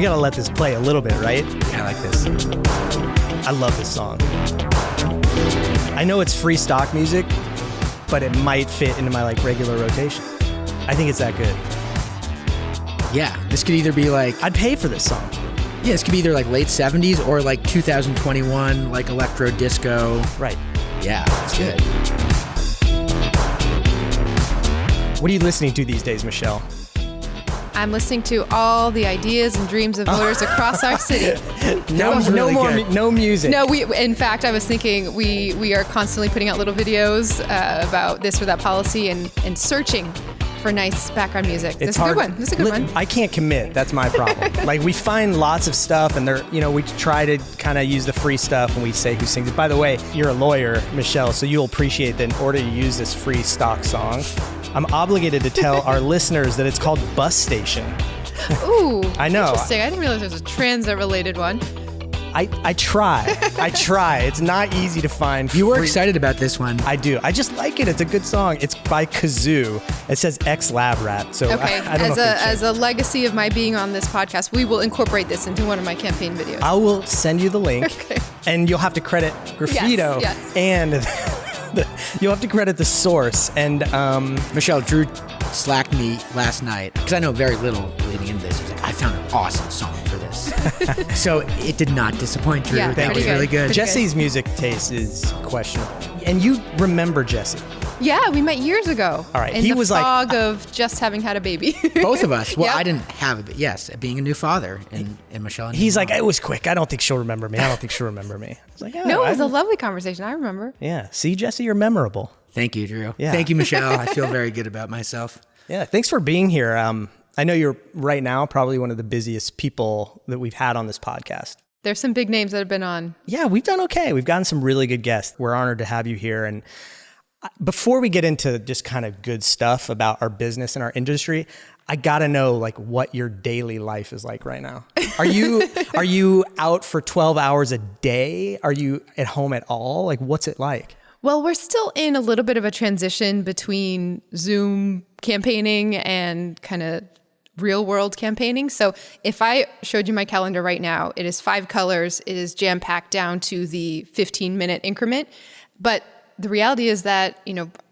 gotta let this play a little bit, right? I like this. I love this song. I know it's free stock music, but it might fit into my like regular rotation. I think it's that good. Yeah, this could either be like... I'd pay for this song. Yeah, this could be either like late 70s or like 2021, like electro disco. Right. Yeah, it's good. What are you listening to these days, Michelle? I'm listening to all the ideas and dreams of voters across our city. No music. No, in fact, I was thinking we are constantly putting out little videos about this or that policy and searching for nice background music. This is a good one. This is a good one. I can't commit. That's my problem. Like we find lots of stuff and we try to kind of use the free stuff and we say who sings it. By the way, you're a lawyer, Michelle, so you'll appreciate that in order to use this free stock song, I'm obligated to tell our listeners that it's called Bus Station. Ooh, I know. Interesting. I didn't realize there was a transit-related one. I try. It's not easy to find. You were excited about this one. I do. I just like it. It's a good song. It's by Kazoo. It says ex-lab rat. So okay. I don't know as a legacy of my being on this podcast, we will incorporate this into one of my campaign videos. I will send you the link, okay. And you'll have to credit Graffito and you'll have to credit the source. And Michelle, Drew slacked me last night because I know very little leading into this. He was like, I found an awesome song for this. So it did not disappoint, Drew. Yeah, that was really good. Jesse's music taste is questionable. And you remember Jesse. Yeah, we met years ago. All right. In the fog of just having had a baby. Both of us. Well, Yep. I didn't have a baby. Yes, being a new father and Michelle. And He's like, it was quick. I don't think she'll remember me. I was like, no, it was a lovely conversation. I remember. Yeah. See, Jesse, you're memorable. Thank you, Drew. Yeah. Thank you, Michelle. I feel very good about myself. Yeah. Thanks for being here. I know you're right now probably one of the busiest people that we've had on this podcast. There's some big names that have been on. Yeah, we've done okay. We've gotten some really good guests. We're honored to have you here. And before we get into just kind of good stuff about our business and our industry, I gotta know like what your daily life is like right now. Are you out for 12 hours a day? Are you at home at all? Like, what's it like? Well, we're still in a little bit of a transition between Zoom campaigning and kind of real world campaigning. So if I showed you my calendar right now, it is 5 colors. It is jam packed down to the 15-minute increment. But the reality is that,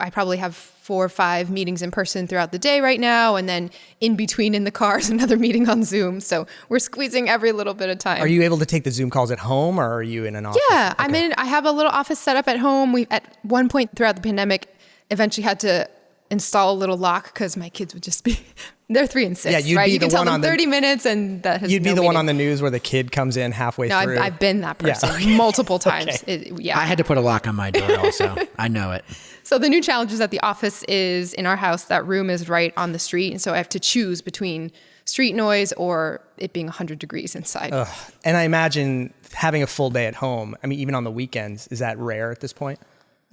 I probably have 4 or 5 meetings in person throughout the day right now. And then in between in the car is another meeting on Zoom. So we're squeezing every little bit of time. Are you able to take the Zoom calls at home or are you in an office? Yeah, okay. I have a little office set up at home. We, at one point throughout the pandemic, eventually had to install a little lock because my kids would just be, they're 3 and 6, yeah, you'd right? be You the can tell one them on 30 minutes and that has You'd be no the one meaning. on the news where the kid comes in halfway through. I've been that person multiple times. Okay. I had to put a lock on my door also. I know it. So the new challenge is that the office is in our house. That room is right on the street. And so I have to choose between street noise or it being 100 degrees inside. Ugh. And I imagine having a full day at home, I mean, even on the weekends, is that rare at this point?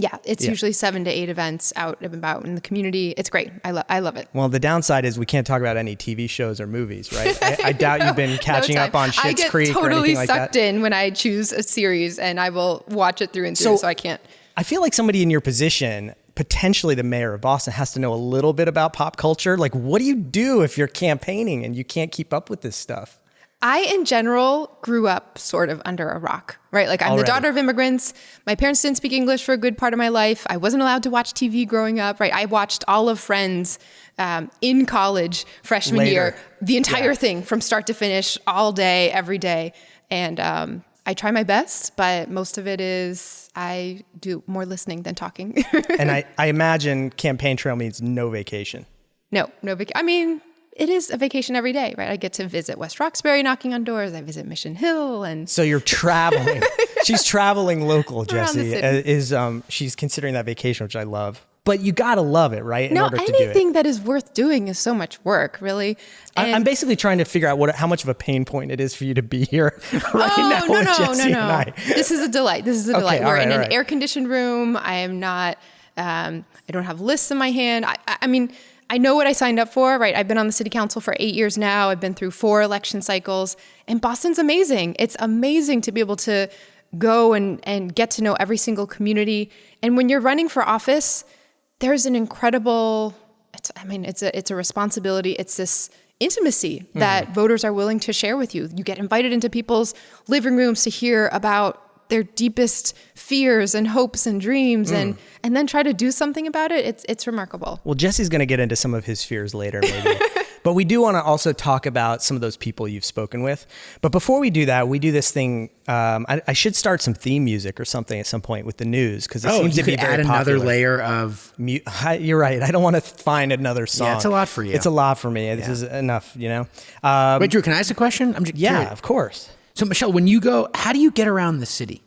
Yeah, it's usually 7 to 8 events out and about in the community. It's great. I love it. Well, the downside is we can't talk about any TV shows or movies, right? I doubt you've been catching up on Schitt's Creek or anything like that. I get totally sucked in when I choose a series and I will watch it through and through, so I can't. I feel like somebody in your position, potentially the mayor of Boston, has to know a little bit about pop culture. Like, what do you do if you're campaigning and you can't keep up with this stuff? I, in general, grew up sort of under a rock, right? Like I'm the daughter of immigrants. My parents didn't speak English for a good part of my life. I wasn't allowed to watch TV growing up, right? I watched all of Friends in college, freshman year, the entire thing from start to finish, all day, every day. And I try my best, but most of it is I do more listening than talking. And I imagine campaign trail means no vacation. No vacation. I mean, it is a vacation every day, right? I get to visit West Roxbury knocking on doors. I visit Mission Hill and... So you're traveling. She's traveling local, Jessie. She's considering that vacation, which I love. But you gotta love it, right? Anything that is worth doing is so much work, really. I'm basically trying to figure out how much of a pain point it is for you to be here now with Jessie and I. This is a delight. Okay, We're in an air-conditioned room. I am not... I don't have lists in my hand. I mean... I know what I signed up for, right? I've been on the city council for 8 years now. I've been through 4 election cycles, and Boston's amazing. It's amazing to be able to go and get to know every single community. And when you're running for office, there's an incredible, it's a responsibility. It's this intimacy that voters are willing to share with you. You get invited into people's living rooms to hear about their deepest fears and hopes and dreams and then try to do something about it. It's remarkable. Well, Jesse's going to get into some of his fears later, maybe. But we do want to also talk about some of those people you've spoken with. But before we do that, we do this thing. I should start some theme music or something at some point with the news, because it seems to be very add popular. another layer of... You're right. I don't want to find another song. Yeah, it's a lot for you. It's a lot for me. This is enough, you know? Wait, Drew, can I ask a question? I'm just curious. Of course. So, Michelle, when you go, how do you get around the city?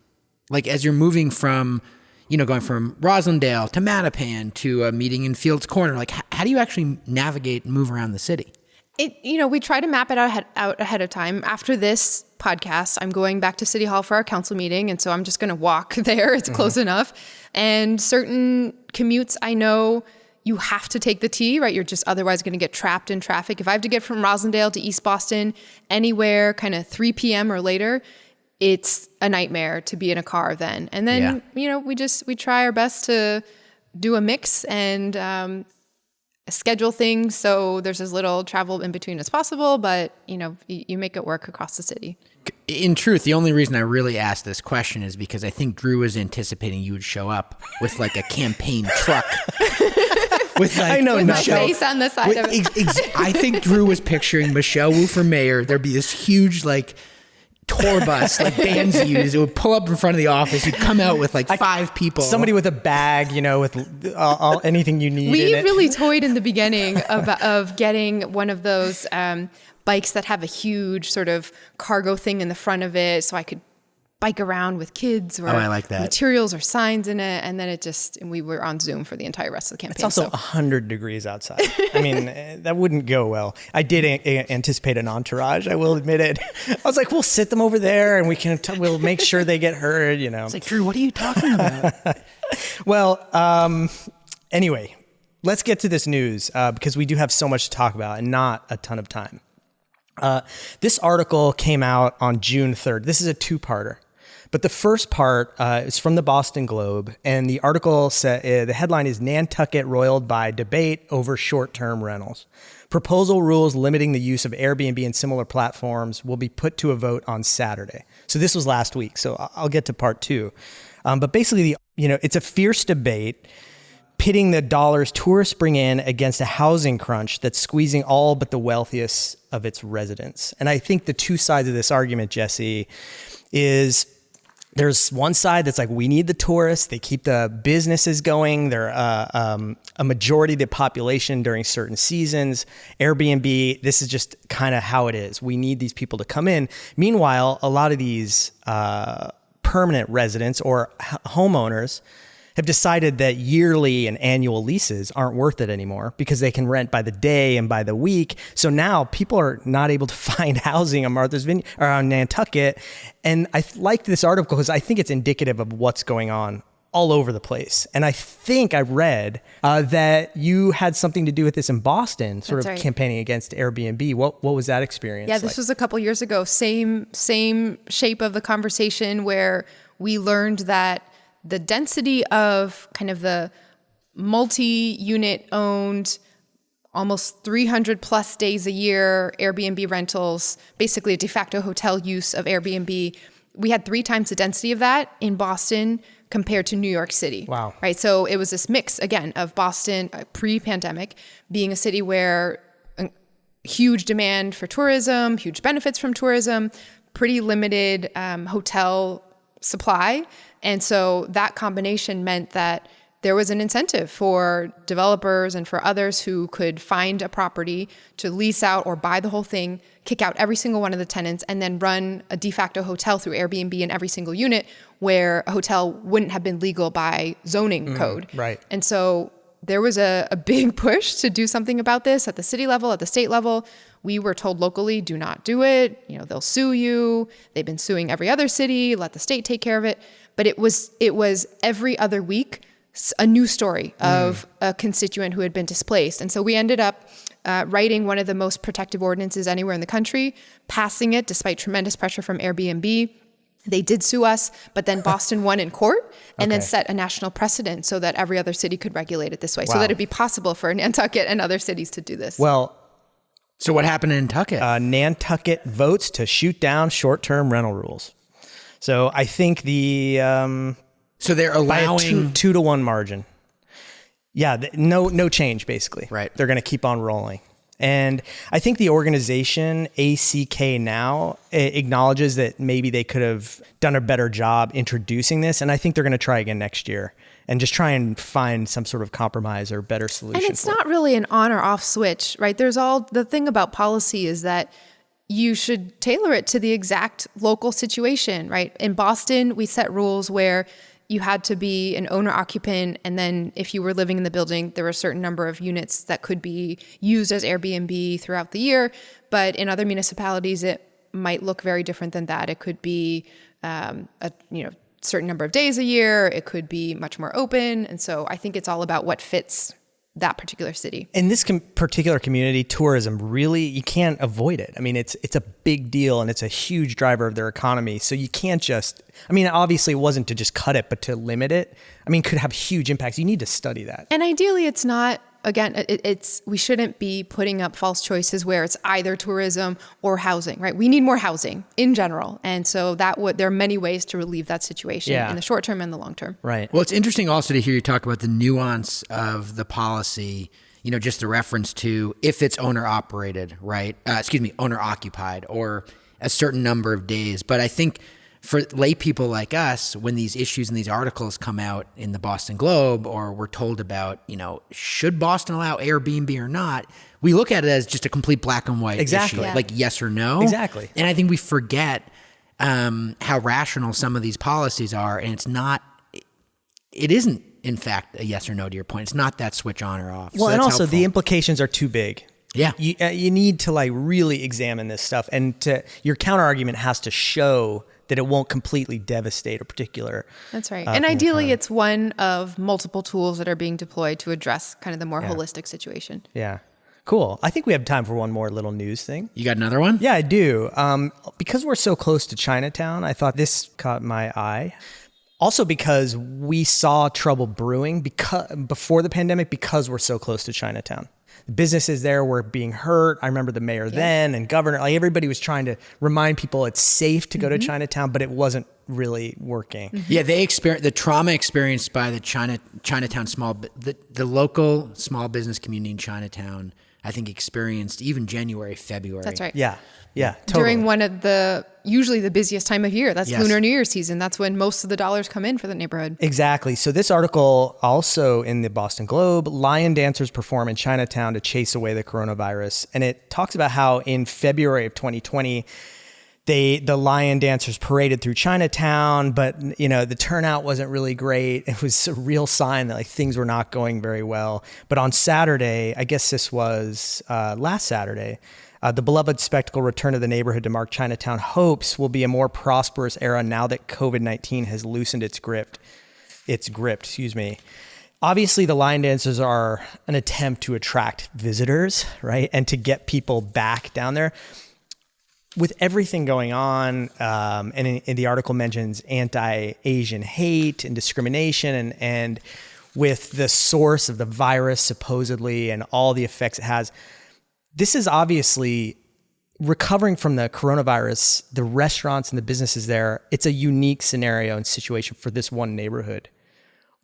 Like, as you're moving from, going from Roslindale to Mattapan to a meeting in Fields Corner, like, how do you actually navigate and move around the city? We try to map it out ahead of time. After this podcast, I'm going back to City Hall for our council meeting, and so I'm just going to walk there. It's close enough. And certain commutes, I know you have to take the T, right? You're just otherwise going to get trapped in traffic. If I have to get from Roslindale to East Boston, anywhere kind of 3 p.m. or later, it's a nightmare to be in a car then. And then, we try our best to do a mix and schedule things so there's as little travel in between as possible, but you make it work across the city. In truth, the only reason I really asked this question is because I think Drew was anticipating you would show up with like a campaign truck. With I know, with my face on the side of it. I think Drew was picturing Michelle Wu for mayor. There'd be this huge like tour bus like bands use. It would pull up in front of the office. You'd come out with like 5 people. Somebody with a bag, with all anything you need. We really toyed in the beginning of getting one of those bikes that have a huge sort of cargo thing in the front of it, so I could bike around with kids or I like that. materials or signs in it. And then we were on Zoom for the entire rest of the campaign. It's also 100 degrees outside. I mean, that wouldn't go well. I did anticipate an entourage, I will admit it. I was like, we'll sit them over there and we'll make sure they get heard, It's like, Drew, what are you talking about? Well, anyway, let's get to this news because we do have so much to talk about and not a ton of time. This article came out on June 3rd. This is a 2-parter. But the first part is from the Boston Globe, and the article said the headline is Nantucket roiled by debate over short-term rentals. Proposal rules limiting the use of Airbnb and similar platforms will be put to a vote on Saturday. So this was last week. So I'll get to part 2. But basically, it's a fierce debate pitting the dollars tourists bring in against a housing crunch that's squeezing all but the wealthiest of its residents. And I think the two sides of this argument, Jesse, is there's one side that's like, we need the tourists. They keep the businesses going. They're a majority of the population during certain seasons. Airbnb, this is just kind of how it is. We need these people to come in. Meanwhile, a lot of these permanent residents or homeowners have decided that yearly and annual leases aren't worth it anymore because they can rent by the day and by the week. So now people are not able to find housing on Martha's Vineyard or on Nantucket. And I like this article because I think it's indicative of what's going on all over the place. And I think I read that you had something to do with this in Boston, sort of campaigning against Airbnb. What was that experience? Yeah, this was a couple years ago. Same shape of the conversation where we learned that the density of kind of the multi-unit owned, almost 300 plus days a year Airbnb rentals, basically a de facto hotel use of Airbnb. We had 3 times the density of that in Boston compared to New York City. Wow. Right. So it was this mix again of Boston pre-pandemic being a city where huge demand for tourism, huge benefits from tourism, pretty limited hotel supply. And so that combination meant that there was an incentive for developers and for others who could find a property to lease out or buy the whole thing, kick out every single one of the tenants, and then run a de facto hotel through Airbnb in every single unit where a hotel wouldn't have been legal by zoning code. Right. And so there was a big push to do something about this at the city level, at the state level. We were told locally, do not do it. They'll sue you. They've been suing every other city. Let the state take care of it. But it was every other week a new story of a constituent who had been displaced. And so we ended up writing one of the most protective ordinances anywhere in the country, passing it despite tremendous pressure from Airbnb. They did sue us, but then Boston won in court and then set a national precedent so that every other city could regulate it this way, so that it'd be possible for Nantucket and other cities to do this. Well, So what happened in Nantucket? Nantucket votes to shoot down short-term rental rules. So I think so they're by a allowing 2-to-1 margin. Yeah, no change basically. Right. They're going to keep on rolling. And I think the organization ACK now acknowledges that maybe they could have done a better job introducing this. And I think they're going to try again next year and just try and find some sort of compromise or better solution. And it's not really an on or off switch, right? The thing about policy is that you should tailor it to the exact local situation, right? In Boston, we set rules where you had to be an owner occupant. And then if you were living in the building, there were a certain number of units that could be used as Airbnb throughout the year. But in other municipalities, it might look very different than that. It could be certain number of days a year. It could be much more open. And so I think it's all about what fits that particular city. In this particular community, tourism really, you can't avoid it. I mean, it's a big deal and it's a huge driver of their economy. So you can't just, obviously it wasn't to just cut it, but to limit it, could have huge impacts. You need to study that. And ideally it's not, again, we shouldn't be putting up false choices where it's either tourism or housing, right? We need more housing in general. And so there are many ways to relieve that situation in the short term and the long term. Right. Well, it's interesting also to hear you talk about the nuance of the policy, just the reference to if it's owner operated, right? Owner occupied or a certain number of days. But I think for lay people like us, when these issues and these articles come out in the Boston Globe or we're told about, should Boston allow Airbnb or not, we look at it as just a complete black and white issue, like yes or no. Exactly. And I think we forget how rational some of these policies are. And it isn't, in fact, a yes or no to your point. It's not that switch on or off. Well, so and also helpful. the implications are too big. Yeah. You need to really examine this stuff, and your counter argument has to show that it won't completely devastate a particular. That's right. And ideally it's one of multiple tools that are being deployed to address kind of the more holistic situation. Yeah. Cool. I think we have time for one more little news thing. You got another one? Yeah, I do. Because we're so close to Chinatown, I thought this caught my eye. Also because we saw trouble brewing before the pandemic because we're so close to Chinatown. The businesses there were being hurt. I remember the mayor then and governor, everybody was trying to remind people it's safe to go to Chinatown, but it wasn't really working. Yeah, they experienced the trauma experienced by the Chinatown the local small business community in Chinatown. I think experienced even January, February. That's right. Yeah, totally. During one of usually the busiest time of year. That's Lunar New Year season. That's when most of the dollars come in for the neighborhood. Exactly. So this article also in the Boston Globe, lion dancers perform in Chinatown to chase away the coronavirus. And it talks about how in February of 2020, the lion dancers paraded through Chinatown, but the turnout wasn't really great. It was a real sign that things were not going very well. But on Saturday, I guess this was last Saturday, the beloved spectacle returned to the neighborhood to mark Chinatown hopes will be a more prosperous era now that COVID-19 has loosened its grip. Obviously, the lion dancers are an attempt to attract visitors, right? And to get people back down there. With everything going on, and in the article mentions anti-Asian hate and discrimination, and with the source of the virus supposedly and all the effects it has, this is obviously recovering from the coronavirus. The restaurants and the businesses there, it's a unique scenario and situation for this one neighborhood.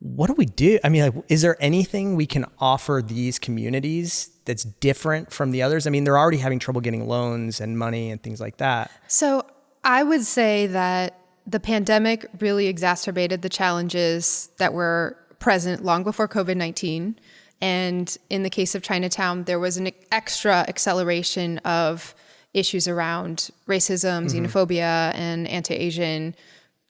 What do we do? Is there anything we can offer these communities that's different from the others? They're already having trouble getting loans and money and things like that. So I would say that the pandemic really exacerbated the challenges that were present long before COVID-19. And in the case of Chinatown, there was an extra acceleration of issues around racism, xenophobia, and anti-Asian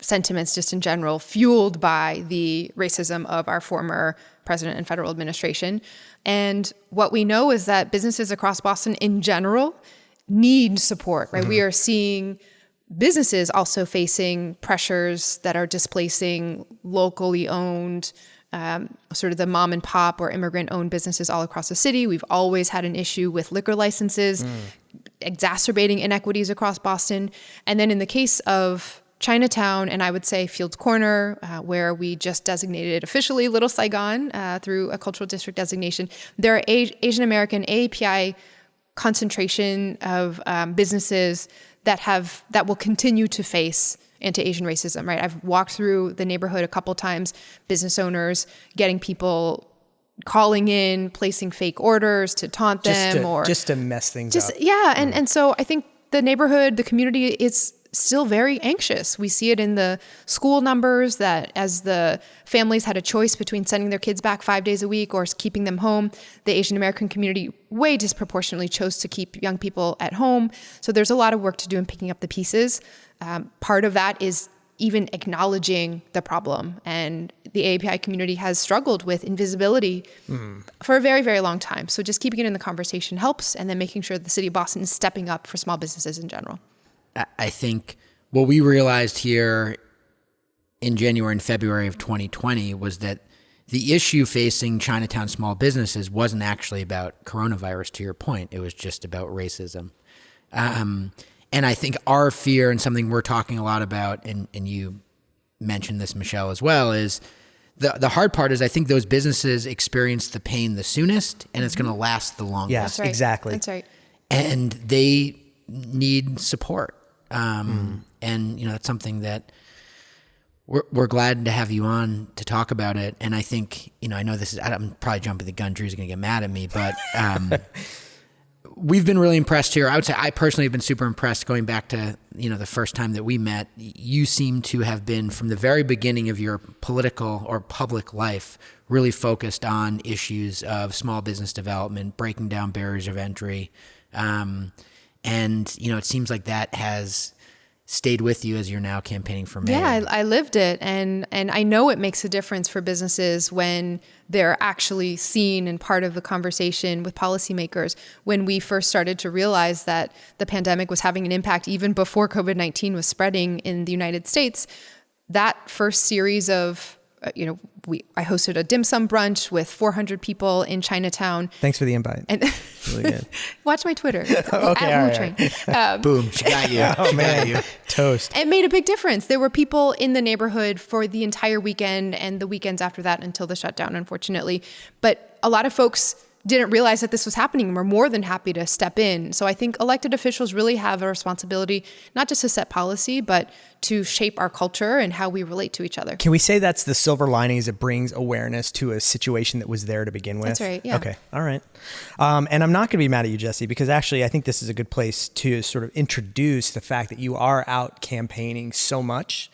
sentiments just in general, fueled by the racism of our former president and federal administration. And what we know is that businesses across Boston in general need support, right? We are seeing businesses also facing pressures that are displacing locally owned, sort of the mom and pop or immigrant owned businesses all across the city. We've always had an issue with liquor licenses, exacerbating inequities across Boston. And then in the case of Chinatown, and I would say Fields Corner, where we just designated officially Little Saigon through a cultural district designation, there are Asian American AAPI concentration of businesses that will continue to face anti-Asian racism, right? I've walked through the neighborhood a couple times, business owners getting people calling in, placing fake orders to taunt them just to mess things up. Yeah. And so I think the neighborhood, the community is still very anxious. We see it in the school numbers that as the families had a choice between sending their kids back 5 days a week or keeping them home, the Asian American community way disproportionately chose to keep young people at home. So there's a lot of work to do in picking up the pieces. Part of that is even acknowledging the problem. And the AAPI community has struggled with invisibility for a very, very long time. So just keeping it in the conversation helps, and then making sure the city of Boston is stepping up for small businesses in general. I think what we realized here in January and February of 2020 was that the issue facing Chinatown small businesses wasn't actually about coronavirus, to your point. It was just about racism. And I think our fear, and something we're talking a lot about, and you mentioned this, Michelle, as well, is the hard part is I think those businesses experience the pain the soonest, and it's going to last the longest. Yes, That's right. exactly. That's right. And they need support. And, that's something that we're glad to have you on to talk about it. And I think, I know I'm probably jumping the gun. Drew's going to get mad at me, but we've been really impressed here. I would say I personally have been super impressed going back to, the first time that we met. You seem to have been, from the very beginning of your political or public life, really focused on issues of small business development, breaking down barriers of entry. And, it seems like that has stayed with you as you're now campaigning for mayor. Yeah, I lived it. And I know it makes a difference for businesses when they're actually seen and part of the conversation with policymakers. When we first started to realize that the pandemic was having an impact even before COVID-19 was spreading in the United States, that first series of I hosted a dim sum brunch with 400 people in Chinatown. Thanks for the invite. And really good. Watch my Twitter. Okay, at all right. Boom, she got you. Oh, man. Toast. It made a big difference. There were people in the neighborhood for the entire weekend and the weekends after that until the shutdown, unfortunately. But a lot of folks didn't realize that this was happening and were more than happy to step in. So I think elected officials really have a responsibility, not just to set policy, but to shape our culture and how we relate to each other. Can we say that's the silver lining, is it brings awareness to a situation that was there to begin with? That's right, yeah. Okay, all right. And I'm not going to be mad at you, Jesse, because actually I think this is a good place to sort of introduce the fact that you are out campaigning so much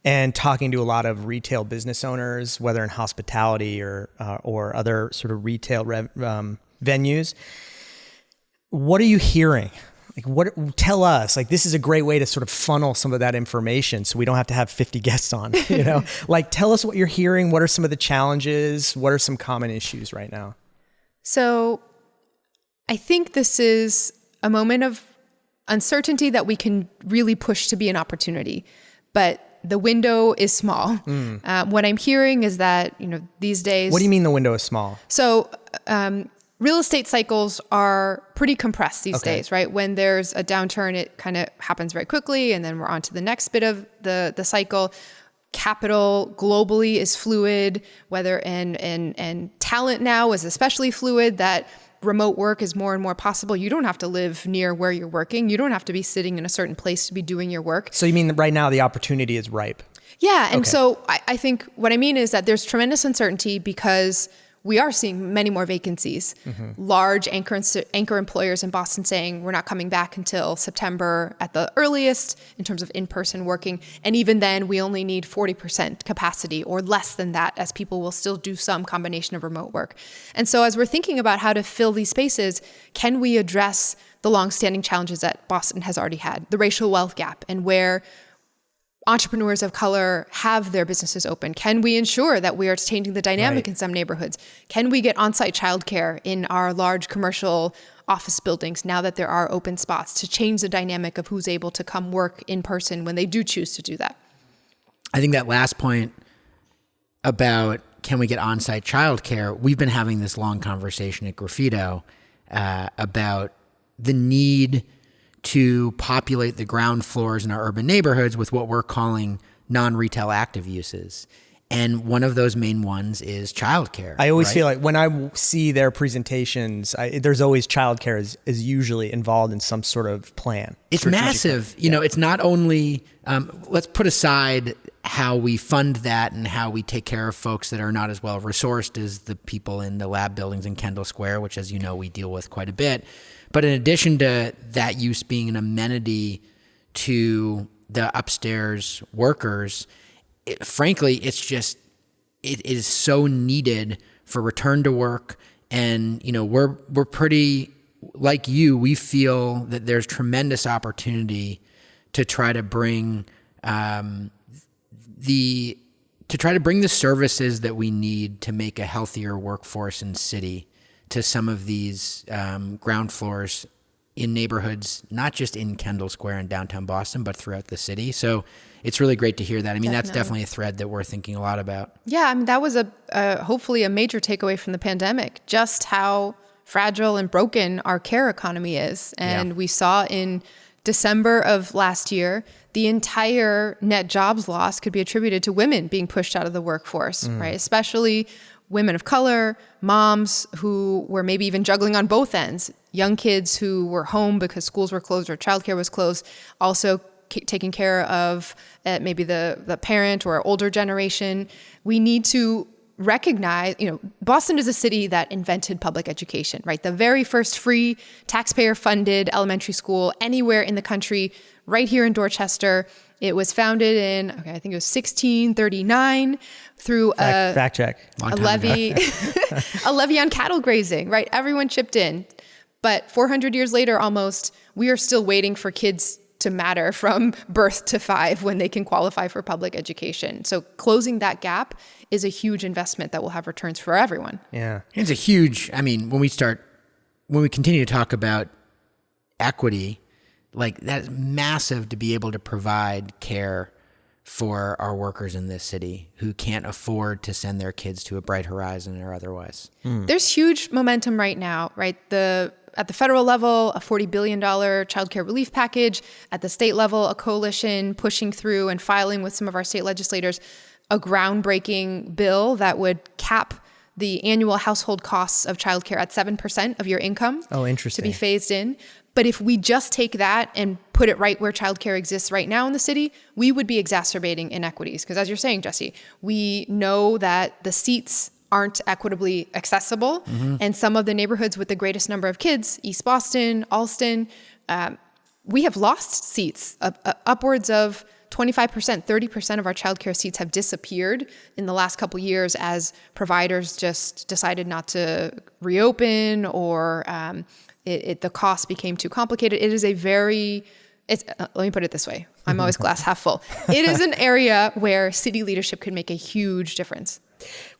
and talking to a lot of retail business owners, whether in hospitality or other sort of retail venues. What are you hearing? Tell us. This is a great way to sort of funnel some of that information, so we don't have to have 50 guests on. Tell us what you're hearing. What are some of the challenges? What are some common issues right now? So, I think this is a moment of uncertainty that we can really push to be an opportunity, but the window is small. What I'm hearing is that, these days... What do you mean the window is small? So real estate cycles are pretty compressed these days, right? When there's a downturn, it kind of happens very quickly, and then we're on to the next bit of the cycle. Capital globally is fluid, and talent now is especially fluid, that remote work is more and more possible. You don't have to live near where you're working. You don't have to be sitting in a certain place to be doing your work. So you mean that right now the opportunity is ripe? Yeah. And so I think what I mean is that there's tremendous uncertainty because we are seeing many more vacancies. Large anchor employers in Boston saying we're not coming back until September at the earliest in terms of in-person working. And even then, we only need 40% capacity or less than that, as people will still do some combination of remote work. And so as we're thinking about how to fill these spaces, can we address the longstanding challenges that Boston has already had, the racial wealth gap, and where entrepreneurs of color have their businesses open? Can we ensure that we are changing the dynamic in some neighborhoods? Can we get on-site childcare in our large commercial office buildings now that there are open spots to change the dynamic of who's able to come work in person when they do choose to do that? I think that last point about can we get on-site childcare, we've been having this long conversation at Graffito about the need to populate the ground floors in our urban neighborhoods with what we're calling non-retail active uses. And one of those main ones is childcare. I always right? feel like when I see their presentations, there's always childcare is usually involved in some sort of plan. It's massive. You know, it's not only, let's put aside how we fund that and how we take care of folks that are not as well resourced as the people in the lab buildings in Kendall Square, which, as you know, we deal with quite a bit. But in addition to that use being an amenity to the upstairs workers, frankly, it is so needed for return to work. And, you know, we're pretty, like you, we feel that there's tremendous opportunity to try to bring the services that we need to make a healthier workforce in city to some of these ground floors in neighborhoods, not just in Kendall Square in downtown Boston, but throughout the city. So it's really great to hear that. I mean, that's definitely a thread that we're thinking a lot about. Yeah, I mean, that was hopefully a major takeaway from the pandemic, just how fragile and broken our care economy is. And we saw in December of last year, the entire net jobs loss could be attributed to women being pushed out of the workforce, right? Especially women of color, moms who were maybe even juggling on both ends, young kids who were home because schools were closed or childcare was closed, also taking care of maybe the parent or older generation. We need to recognize, you know, Boston is a city that invented public education, right? The very first free taxpayer-funded elementary school anywhere in the country, right here in Dorchester. It was founded in, I think it was 1639 through fact check. a levy, a levy on cattle grazing, right? Everyone chipped in. But 400 years later, almost, we are still waiting for kids to matter from birth to 5 when they can qualify for public education. So closing that gap is a huge investment that will have returns for everyone. Yeah. It's a huge, I mean, when we continue to talk about equity, like that's massive to be able to provide care for our workers in this city who can't afford to send their kids to a Bright Horizon or otherwise. There's huge momentum right now, right? At the federal level, a $40 billion childcare relief package. At the state level, a coalition pushing through and filing with some of our state legislators a groundbreaking bill that would cap the annual household costs of childcare at 7% of your income. Oh, interesting. To be phased in. But if we just take that and put it right where childcare exists right now in the city, we would be exacerbating inequities. Because as you're saying, Jesse, we know that the seats aren't equitably accessible. And some of the neighborhoods with the greatest number of kids, East Boston, Allston, we have lost seats. Upwards of 25%, 30% of our childcare seats have disappeared in the last couple of years as providers just decided not to reopen or the cost became too complicated. It is let me put it this way. I'm always glass half full. It is an area where city leadership could make a huge difference.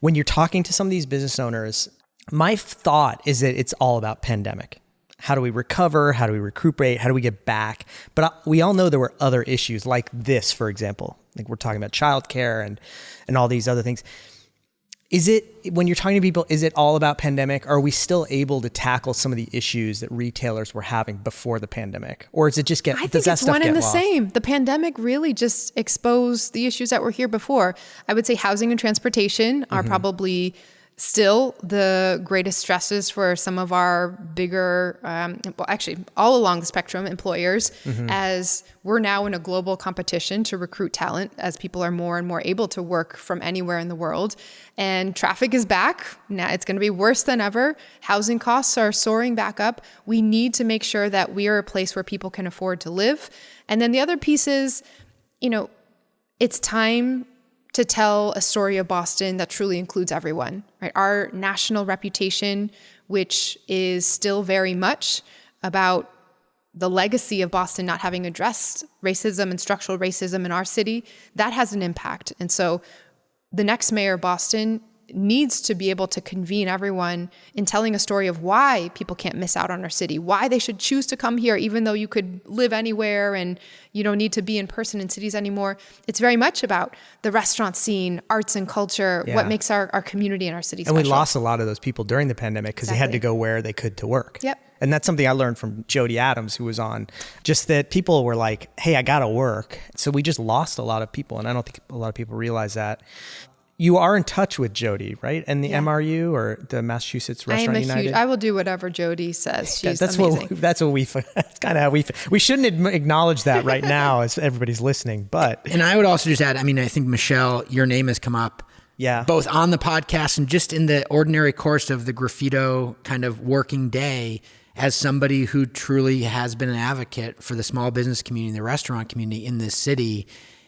When you're talking to some of these business owners, my thought is that it's all about pandemic. How do we recover? How do we recuperate? How do we get back? But we all know there were other issues like this, for example. Like we're talking about childcare and all these other things. Is it, when you're talking to people, is it all about pandemic? Are we still able to tackle some of the issues that retailers were having before the pandemic? Or does it just I think it's one and the same. The pandemic really just exposed the issues that were here before. I would say housing and transportation are probably still the greatest stresses for some of our bigger, well, actually all along the spectrum, employers, as we're now in a global competition to recruit talent as people are more and more able to work from anywhere in the world. And traffic is back. Now it's going to be worse than ever. Housing costs are soaring back up. We need to make sure that we are a place where people can afford to live. And then the other piece is, you know, it's time to tell a story of Boston that truly includes everyone, right? Our national reputation, which is still very much about the legacy of Boston not having addressed racism and structural racism in our city, that has an impact. And so the next mayor of Boston needs to be able to convene everyone in telling a story of why people can't miss out on our city, why they should choose to come here, even though you could live anywhere and you don't need to be in person in cities anymore. It's very much about the restaurant scene, arts and culture, what makes our community and our city special. And we lost a lot of those people during the pandemic because they had to go where they could to work. Yep. And that's something I learned from Jody Adams, who was on, just that people were like, hey, I got to work. So we just lost a lot of people. And I don't think a lot of people realize that. you are in touch with Jody, right? And the MRU, or the Massachusetts Restaurant United. I will do whatever Jody says. She's that's amazing. That's kind of how we shouldn't acknowledge that right now as everybody's listening. But And I would also just add, I mean, I think Michelle, your name has come up. Yeah. Both on the podcast and just in the ordinary course of the Graffito kind of working day, as somebody who truly has been an advocate for the small business community, the restaurant community in this city.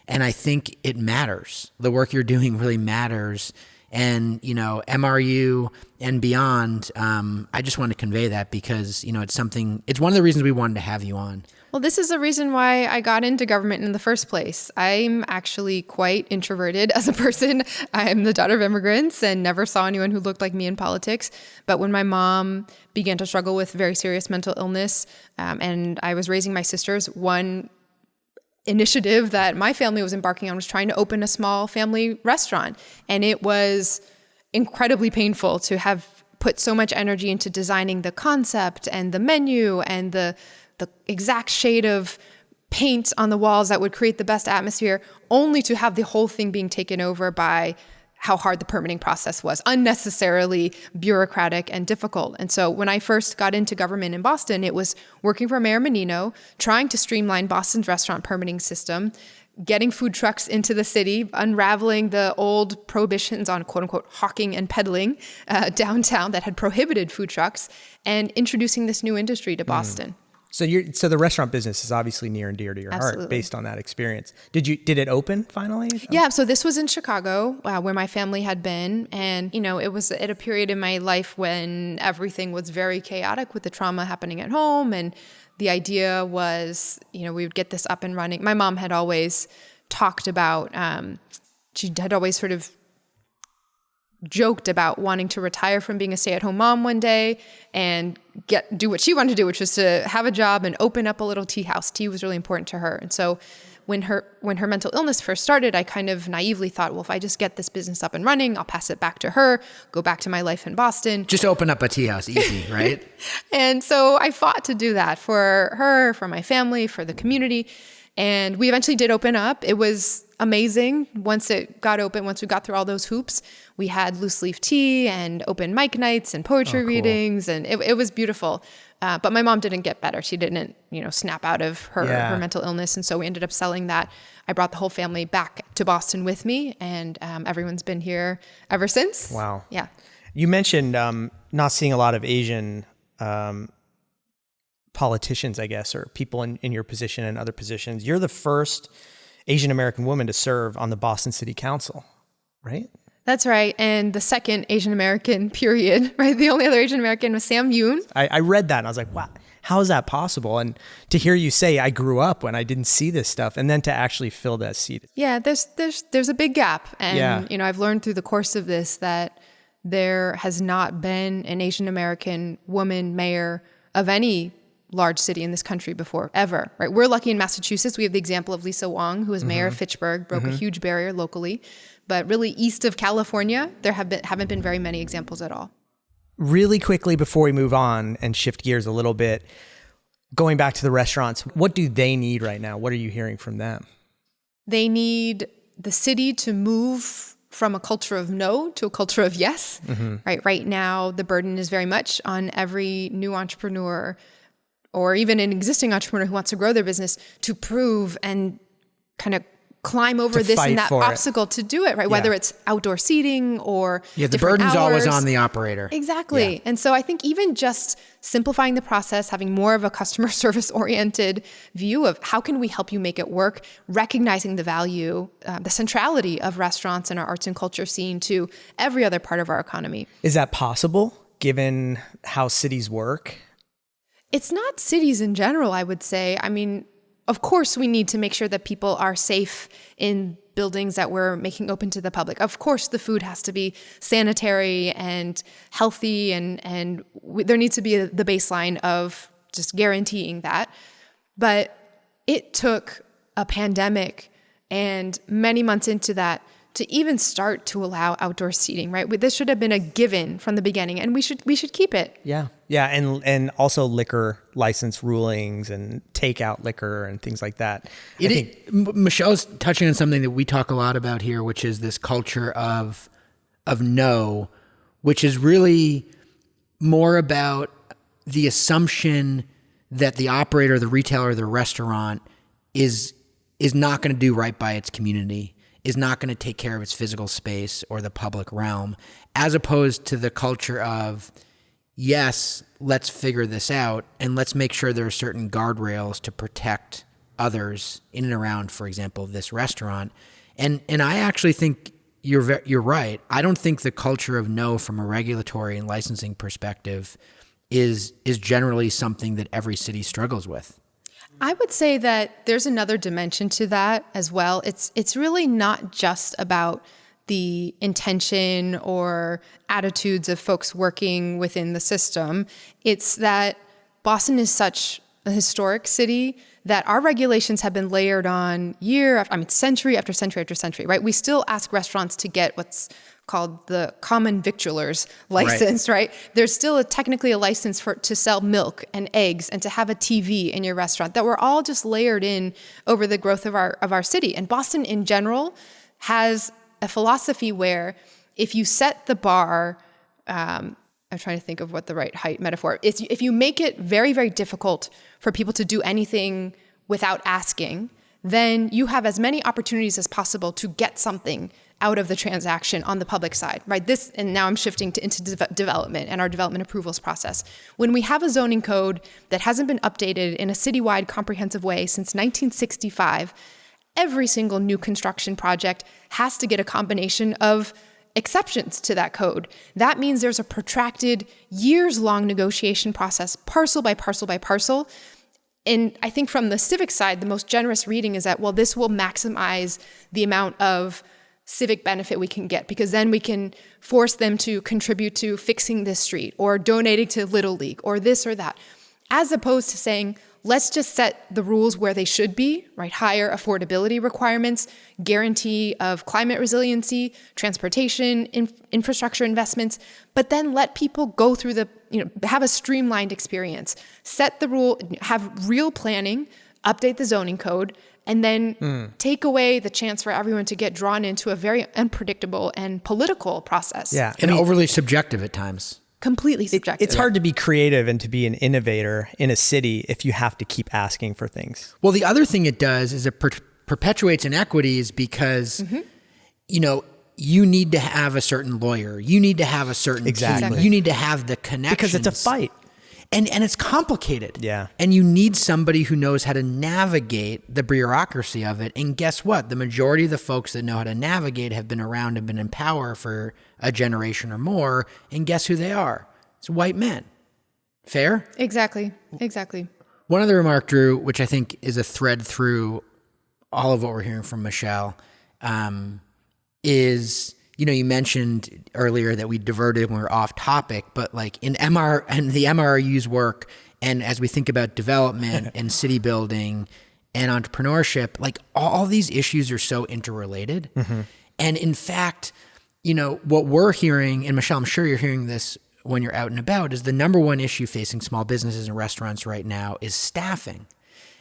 And I think it matters. The work you're doing really matters. And, you know, MRU and beyond, I just want to convey that because, you know, it's one of the reasons we wanted to have you on. Well, this is the reason why I got into government in the first place. I'm actually quite introverted as a person. I'm the daughter of immigrants and never saw anyone who looked like me in politics. But when my mom began to struggle with very serious mental illness, and I was raising my sisters, one initiative that my family was embarking on was trying to open a small family restaurant. And it was incredibly painful to have put so much energy into designing the concept and the menu and the exact shade of paint on the walls that would create the best atmosphere, only to have the whole thing being taken over by how hard the permitting process was, unnecessarily bureaucratic and difficult. And so when I first got into government in Boston, it was working for Mayor Menino, trying to streamline Boston's restaurant permitting system, getting food trucks into the city, unraveling the old prohibitions on quote unquote hawking and peddling downtown that had prohibited food trucks, and introducing this new industry to Boston. So the restaurant business is obviously near and dear to your heart based on that experience. Did it open finally? Yeah. So this was in Chicago, where my family had been. And, you know, it was at a period in my life when everything was very chaotic with the trauma happening at home. And the idea was, you know, we would get this up and running. My mom had always talked about, she had always sort of joked about wanting to retire from being a stay-at-home mom one day and do what she wanted to do, which was to have a job and open up a little tea house. Tea was really important to her. And so when her mental illness first started, I kind of naively thought, well, if I just get this business up and running, I'll pass it back to her, go back to my life in Boston. Just open up a tea house, easy, right? And so I fought to do that for her, for my family, for the community. And we eventually did open up. It was amazing. Once it got open, once we got through all those hoops, we had loose leaf tea and open mic nights and poetry readings. And it was beautiful. But my mom didn't get better. She didn't, you know, snap out of her mental illness. And so we ended up selling that. I brought the whole family back to Boston with me, and everyone's been here ever since. Wow. Yeah. You mentioned not seeing a lot of Asian politicians, I guess, or people in your position and other positions. You're the first Asian American woman to serve on the Boston City Council, right? That's right. And the second Asian American, period, right? The only other Asian American was Sam Yoon. I read that and I was like, wow, how is that possible? And to hear you say, I grew up when I didn't see this stuff, and then to actually fill that seat. Yeah, there's a big gap. And, you know, I've learned through the course of this that there has not been an Asian American woman mayor of any large city in this country before, ever, right? We're lucky in Massachusetts. We have the example of Lisa Wong, who was mayor of Fitchburg, broke a huge barrier locally. But really east of California, there haven't been very many examples at all. Really quickly before we move on and shift gears a little bit, going back to the restaurants, what do they need right now? What are you hearing from them? They need the city to move from a culture of no to a culture of yes, right? Right now, the burden is very much on every new entrepreneur or even an existing entrepreneur who wants to grow their business to prove and kind of climb over this and that obstacle to do it, right? Whether it's outdoor seating or the burden's always on the operator. Exactly. Yeah. And so I think even just simplifying the process, having more of a customer service oriented view of how can we help you make it work, recognizing the value, the centrality of restaurants and our arts and culture scene to every other part of our economy. Is that possible given how cities work? It's not cities in general, I would say. I mean, of course, we need to make sure that people are safe in buildings that we're making open to the public. Of course, the food has to be sanitary and healthy, and there needs to be the baseline of just guaranteeing that. But it took a pandemic and many months into that to even start to allow outdoor seating, right? This should have been a given from the beginning, and we should keep it. Yeah. Yeah, and also liquor license rulings and takeout liquor and things like that. Michelle's touching on something that we talk a lot about here, which is this culture of no, which is really more about the assumption that the operator, the retailer, the restaurant is not going to do right by its community, is not going to take care of its physical space or the public realm, as opposed to the culture of, yes, let's figure this out and let's make sure there are certain guardrails to protect others in and around, for example, this restaurant. And I actually think you're right. I don't think the culture of no from a regulatory and licensing perspective is generally something that every city struggles with. I would say that there's another dimension to that as well. It's really not just about the intention or attitudes of folks working within the system. It's that Boston is such a historic city that our regulations have been layered on century after century after century, right? We still ask restaurants to get what's called the common victualer's license, right? There's still technically a license to sell milk and eggs and to have a TV in your restaurant that were all just layered in over the growth of our city. And Boston in general has a philosophy where if you set the bar, I'm trying to think of what the right height metaphor is. If you make it very, very difficult for people to do anything without asking, then you have as many opportunities as possible to get something out of the transaction on the public side, right? And now I'm shifting into development and our development approvals process. When we have a zoning code that hasn't been updated in a citywide comprehensive way since 1965, every single new construction project has to get a combination of exceptions to that code. That means there's a protracted, years-long negotiation process, parcel by parcel by parcel. And I think from the civic side, the most generous reading is that, well, this will maximize the amount of civic benefit we can get, because then we can force them to contribute to fixing this street or donating to Little League or this or that, as opposed to saying, let's just set the rules where they should be, right? Higher affordability requirements, guarantee of climate resiliency, transportation, infrastructure investments, but then let people go through have a streamlined experience, set the rule, have real planning, update the zoning code, and then take away the chance for everyone to get drawn into a very unpredictable and political process. Yeah. And overly subjective at times. Completely subjective. It's hard to be creative and to be an innovator in a city if you have to keep asking for things. Well, the other thing it does is it perpetuates inequities because, you need to have a certain lawyer. You need to have a certain team. You need to have the connections. Because it's a fight. And it's complicated. Yeah. And you need somebody who knows how to navigate the bureaucracy of it. And guess what? The majority of the folks that know how to navigate have been around and been in power for a generation or more. And guess who they are? It's white men. Fair? Exactly. One other remark, Drew, which I think is a thread through all of what we're hearing from Michelle, is... you mentioned earlier that we diverted when we were off topic, but like in the MRU's work, and as we think about development and city building and entrepreneurship, like all these issues are so interrelated. Mm-hmm. And in fact, what we're hearing, and Michelle, I'm sure you're hearing this when you're out and about, is the number one issue facing small businesses and restaurants right now is staffing.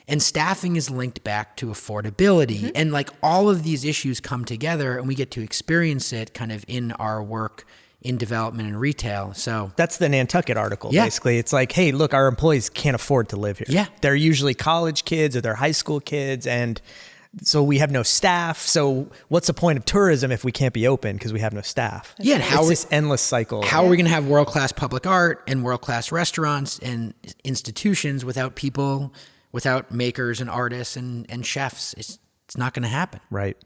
And staffing is linked back to affordability. Mm-hmm. And like all of these issues come together and we get to experience it kind of in our work in development and retail. So that's the Nantucket article. Yeah. Basically, it's like, hey, look, our employees can't afford to live here. Yeah. They're usually college kids or they're high school kids. And so we have no staff. So what's the point of tourism if we can't be open because we have no staff? Yeah. And it's this endless cycle. How are we going to have world-class public art and world-class restaurants and institutions without people, without makers and artists and chefs? It's not going to happen. Right.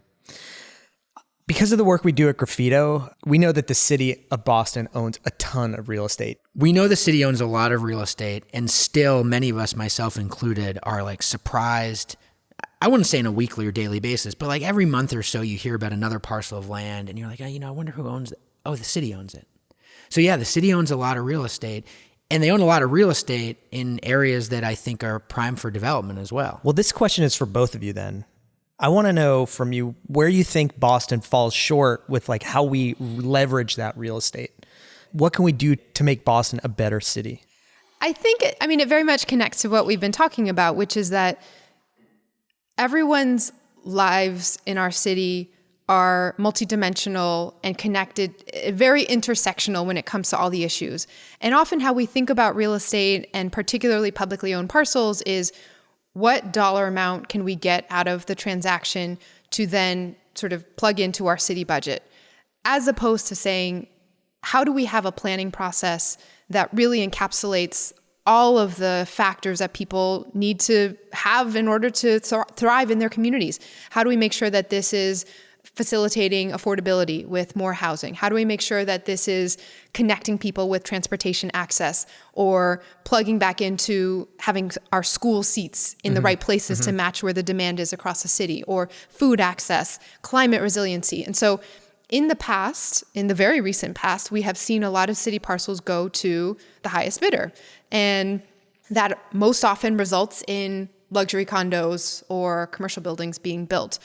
Because of the work we do at Graffito, we know that the city of Boston owns a ton of real estate. We know the city owns a lot of real estate, and still many of us, myself included, are like surprised. I wouldn't say on a weekly or daily basis, but like every month or so you hear about another parcel of land and you're like, I wonder who owns it. Oh, the city owns it. So yeah, the city owns a lot of real estate. And they own a lot of real estate in areas that I think are prime for development as well. Well, this question is for both of you then. I want to know from you where you think Boston falls short with like how we leverage that real estate. What can we do to make Boston a better city? I think, it very much connects to what we've been talking about, which is that everyone's lives in our city are multidimensional and connected, very intersectional when it comes to all the issues. And often how we think about real estate, and particularly publicly owned parcels, is what dollar amount can we get out of the transaction to then sort of plug into our city budget, as opposed to saying, how do we have a planning process that really encapsulates all of the factors that people need to have in order to thrive in their communities? How do we make sure that this is facilitating affordability with more housing? How do we make sure that this is connecting people with transportation access, or plugging back into having our school seats in the right places to match where the demand is across the city, or food access, climate resiliency? And so in the very recent past, we have seen a lot of city parcels go to the highest bidder. And that most often results in luxury condos or commercial buildings being built.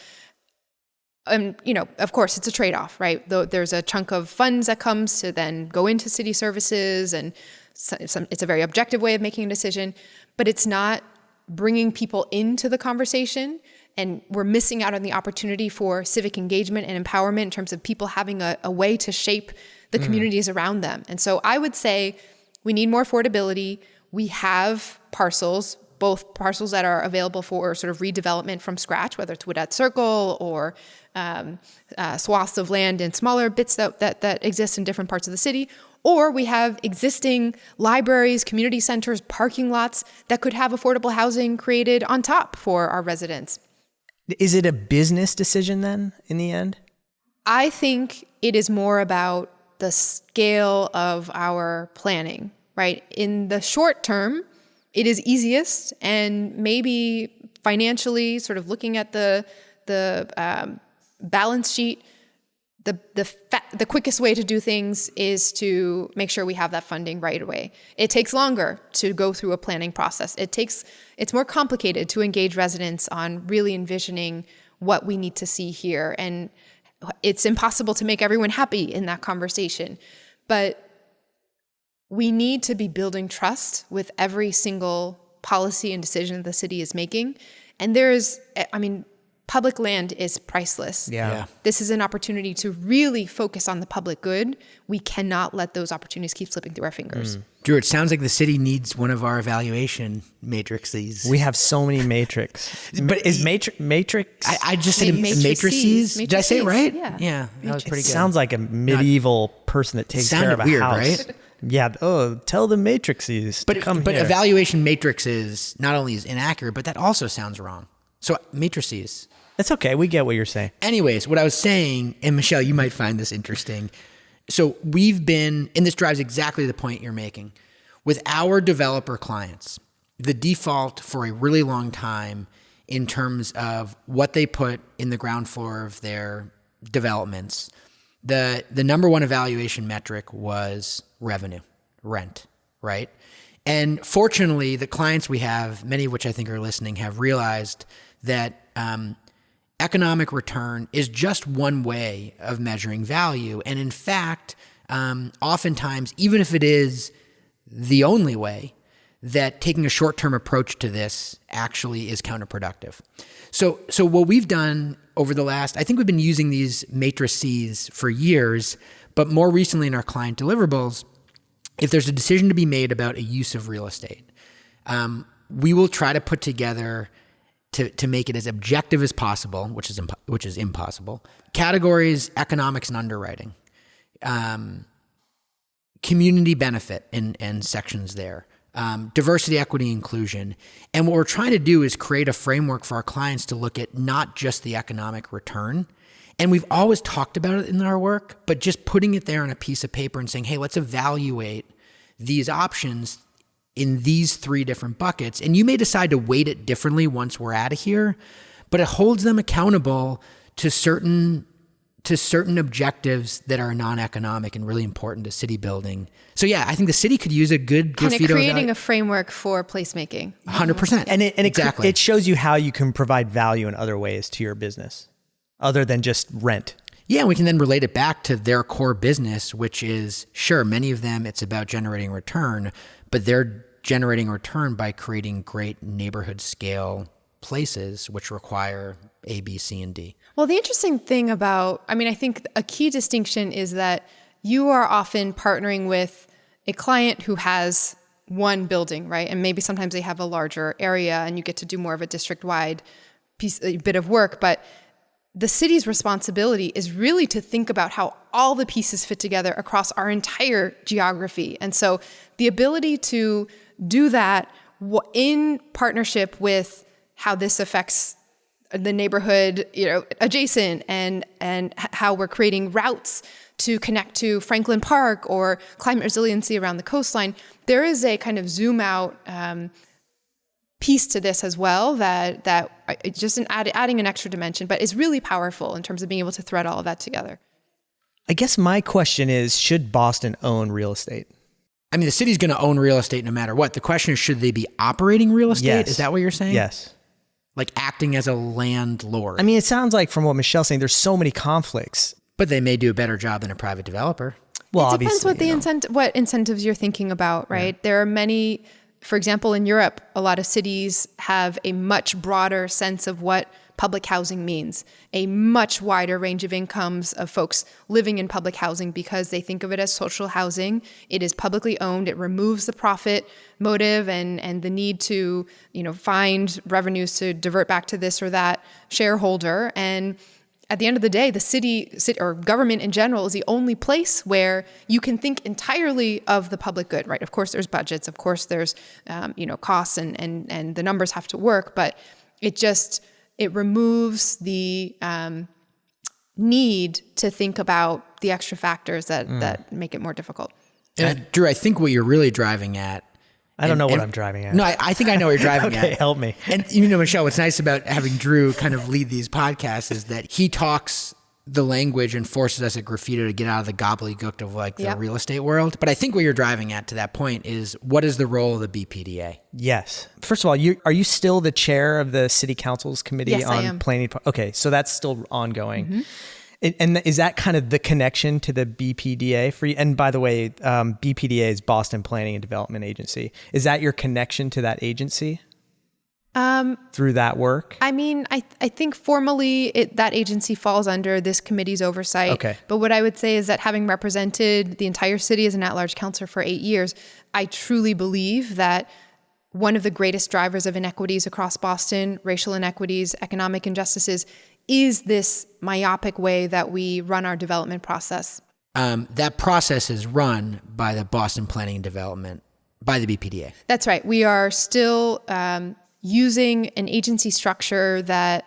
And, of course, it's a trade-off, right? Though there's a chunk of funds that comes to then go into city services, and it's a very objective way of making a decision, but it's not bringing people into the conversation. And we're missing out on the opportunity for civic engagement and empowerment in terms of people having a way to shape the communities around them. And so I would say we need more affordability. We have parcels, both parcels that are available for sort of redevelopment from scratch, whether it's Woodette Circle or swaths of land in smaller bits that exist in different parts of the city. Or we have existing libraries, community centers, parking lots that could have affordable housing created on top for our residents. Is it a business decision then in the end? I think it is more about the scale of our planning, right? In the short term, it is easiest, and maybe financially, sort of looking at the balance sheet, the quickest way to do things is to make sure we have that funding right away. It takes longer to go through a planning process. It's more complicated to engage residents on really envisioning what we need to see here. And it's impossible to make everyone happy in that conversation. But we need to be building trust with every single policy and decision the city is making. And public land is priceless. Yeah. This is an opportunity to really focus on the public good. We cannot let those opportunities keep slipping through our fingers. Drew, it sounds like the city needs one of our evaluation matrices. We have so many matrix. But is matrix? I just said matrices. Did I say it right? Yeah, that was pretty good. Sounds like a medieval person that takes care of a weird, house. Right? Yeah. Oh, tell the matrices to come But here. evaluation matrices not only is inaccurate, but that also sounds wrong. So matrices. It's okay. We get what you're saying. Anyways, what I was saying, and Michelle, you might find this interesting. So we've been, and this drives exactly the point you're making, with our developer clients, the default for a really long time in terms of what they put in the ground floor of their developments, the number one evaluation metric was revenue, rent, right? And fortunately, the clients we have, many of which I think are listening, have realized that economic return is just one way of measuring value. And in fact, oftentimes, even if it is the only way, that taking a short-term approach to this actually is counterproductive. So what we've done over the last, I think we've been using these matrices for years, but more recently in our client deliverables, if there's a decision to be made about a use of real estate, we will try to put together to make it as objective as possible, which is impossible. Categories, economics and underwriting, community benefit and sections there, diversity, equity, inclusion. And what we're trying to do is create a framework for our clients to look at not just the economic return. And we've always talked about it in our work, but just putting it there on a piece of paper and saying, hey, let's evaluate these options in these three different buckets. And you may decide to weight it differently once we're out of here, but it holds them accountable to certain objectives that are non-economic and really important to city building. So yeah, I think the city could use a good kind Graffito of creating a framework for placemaking. 100%. And exactly. it shows you how you can provide value in other ways to your business, other than just rent. Yeah, and we can then relate it back to their core business, which is, sure, many of them, it's about generating return, but they're generating return by creating great neighborhood scale places which require A, B, C, and D. Well, the interesting thing I think a key distinction is that you are often partnering with a client who has one building, right? And maybe sometimes they have a larger area and you get to do more of a district-wide bit of work. But the city's responsibility is really to think about how all the pieces fit together across our entire geography. And so the ability to do that in partnership with how this affects the neighborhood, adjacent, and how we're creating routes to connect to Franklin Park or climate resiliency around the coastline. There is a kind of zoom out piece to this as well that just adding an extra dimension, but is really powerful in terms of being able to thread all of that together. I guess my question is, should Boston own real estate? I mean, the city's going to own real estate no matter what. The question is, should they be operating real estate? Yes. Is that what you're saying? Yes. Like acting as a landlord. I mean, it sounds like from what Michelle's saying, there's so many conflicts. But they may do a better job than a private developer. Well, it depends what incentives you're thinking about, right? Yeah. There are many, for example, in Europe, a lot of cities have a much broader sense of what public housing means, a much wider range of incomes of folks living in public housing because they think of it as social housing. It is publicly owned. It removes the profit motive and the need to, find revenues to divert back to this or that shareholder. And at the end of the day, the city or government in general is the only place where you can think entirely of the public good, right? Of course, there's budgets. Of course, there's, costs and the numbers have to work, but it removes the need to think about the extra factors that make it more difficult. And Drew, I think what you're really driving at, I don't know what I'm driving at. No, I think I know what you're driving at. Okay, help me. And Michelle, what's nice about having Drew kind of lead these podcasts is that he talks the language and forces us at Graffito to get out of the gobbledygook of the real estate world. But I think what you're driving at to that point is, what is the role of the BPDA? Yes. First of all, are you still the chair of the city council's committee on planning? Okay, so that's still ongoing. Mm-hmm. And is that kind of the connection to the BPDA for you? And by the way, BPDA is Boston Planning and Development Agency. Is that your connection to that agency through that work? I mean, I think formally that agency falls under this committee's oversight. Okay. But what I would say is that having represented the entire city as an at-large councilor for 8 years, I truly believe that one of the greatest drivers of inequities across Boston, racial inequities, economic injustices, is this myopic way that we run our development process. That process is run by the Boston Planning and Development, by the BPDA. That's right. We are still using an agency structure that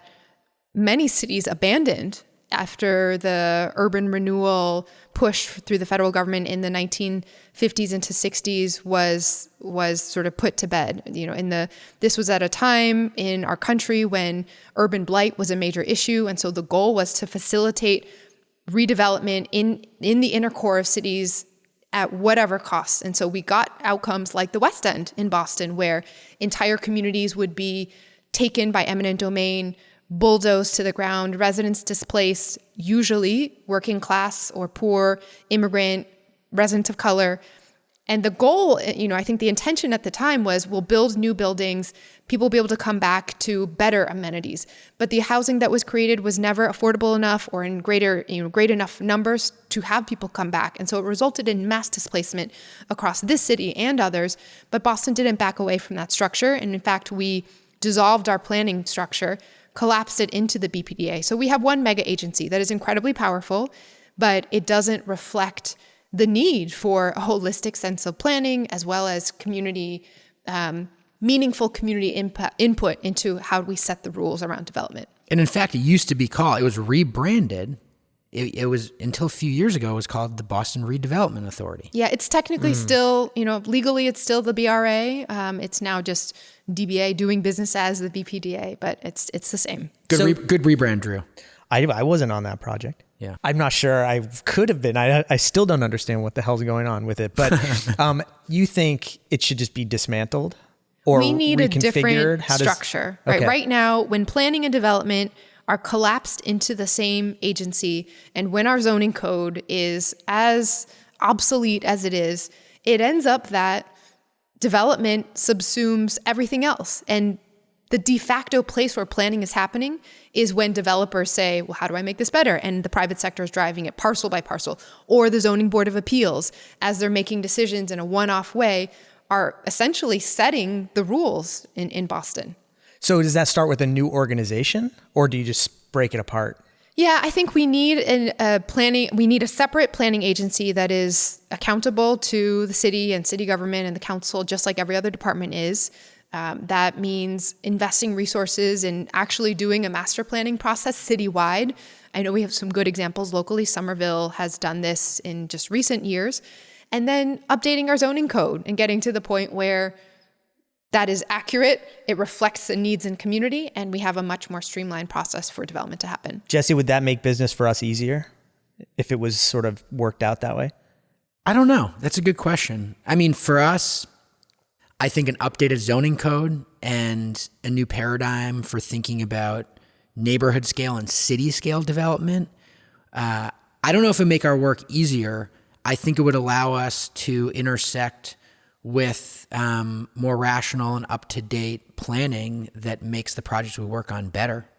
many cities abandoned after the urban renewal push through the federal government in the 1950s into 60s was sort of put to bed. This was at a time in our country when urban blight was a major issue, and so the goal was to facilitate redevelopment in the inner core of cities at whatever cost. And so we got outcomes like the West End in Boston, where entire communities would be taken by eminent domain, bulldozed to the ground, residents displaced, usually working class or poor, immigrant, residents of color. And the goal, I think the intention at the time was, we'll build new buildings, people will be able to come back to better amenities. But the housing that was created was never affordable enough or in great enough numbers to have people come back. And so it resulted in mass displacement across this city and others. But Boston didn't back away from that structure. And in fact, we dissolved our planning structure, collapsed it into the BPDA. So we have one mega agency that is incredibly powerful, but it doesn't reflect the need for a holistic sense of planning as well as community, meaningful community input into how we set the rules around development. And in fact, it was rebranded. It was, until a few years ago, it was called the Boston Redevelopment Authority. Yeah, it's technically still, legally it's still the BRA. It's now just DBA, doing business as the BPDA, but it's the same. Good rebrand, Drew. I wasn't on that project. Yeah. I'm not sure I could have been. I still don't understand what the hell's going on with it. But you think it should just be dismantled or we need a different reconfigured? structure. Right. Okay. Right now, when planning and development are collapsed into the same agency, and when our zoning code is as obsolete as it is, it ends up that development subsumes everything else. And the de facto place where planning is happening is when developers say, well, how do I make this better? And the private sector is driving it parcel by parcel. Or the zoning board of appeals, as they're making decisions in a one-off way, are essentially setting the rules in Boston. So does that start with a new organization, or do you just break it apart? Yeah, I think we need a separate planning agency that is accountable to the city and city government and the council, just like every other department is. That means investing resources in actually doing a master planning process citywide. I know we have some good examples locally. Somerville has done this in just recent years. And then updating our zoning code and getting to the point where that is accurate, it reflects the needs in community, and we have a much more streamlined process for development to happen. Jesse, would that make business for us easier if it was sort of worked out that way? I don't know. That's a good question. I mean, for us, I think an updated zoning code and a new paradigm for thinking about neighborhood scale and city scale development, I don't know if it would make our work easier. I think it would allow us to intersect with more rational and up-to-date planning that makes the projects we work on better.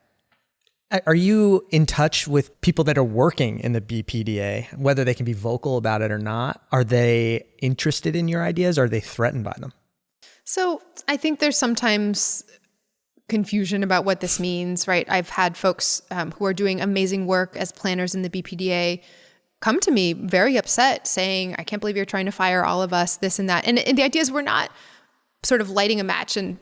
Are you in touch with people that are working in the BPDA, whether they can be vocal about it or not? Are they interested in your ideas, or are they threatened by them? So I think there's sometimes confusion about what this means, right? I've had folks who are doing amazing work as planners in the BPDA come to me very upset saying, I can't believe you're trying to fire all of us, this and that. And the idea is we're not sort of lighting a match and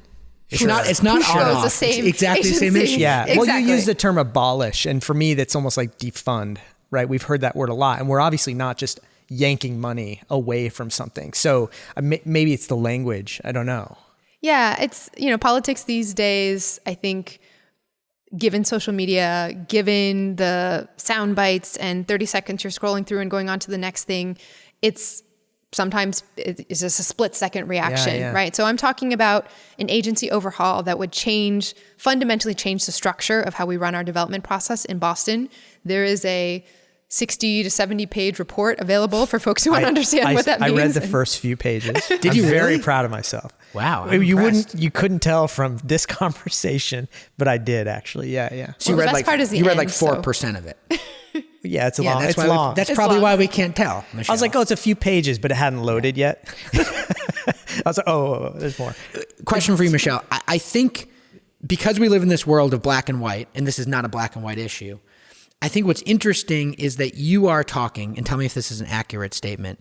it's not on off. The same it's exactly the same issue. Yeah. Exactly. Well, you use the term abolish, and for me, that's almost like defund, right? We've heard that word a lot, and we're obviously not just yanking money away from something. So maybe it's the language. I don't know. Yeah, it's, politics these days, I think, given social media, given the sound bites and 30 seconds you're scrolling through and going on to the next thing, it's just a split second reaction, right? So I'm talking about an agency overhaul that would fundamentally change the structure of how we run our development process in Boston. There is a 60 to 70 page report available for folks who want to understand what that means. I read the first few pages. Did you really? Very proud of myself. Wow. You couldn't tell from this conversation, but I did actually. Yeah. So you read like 4% of it. Yeah, it's long. That's probably why we can't tell, Michelle. I was like, it's a few pages, but it hadn't loaded yet. I was like, there's more. Question for you, Michelle. I think because we live in this world of black and white, and this is not a black and white issue, I think what's interesting is that you are talking, and tell me if this is an accurate statement,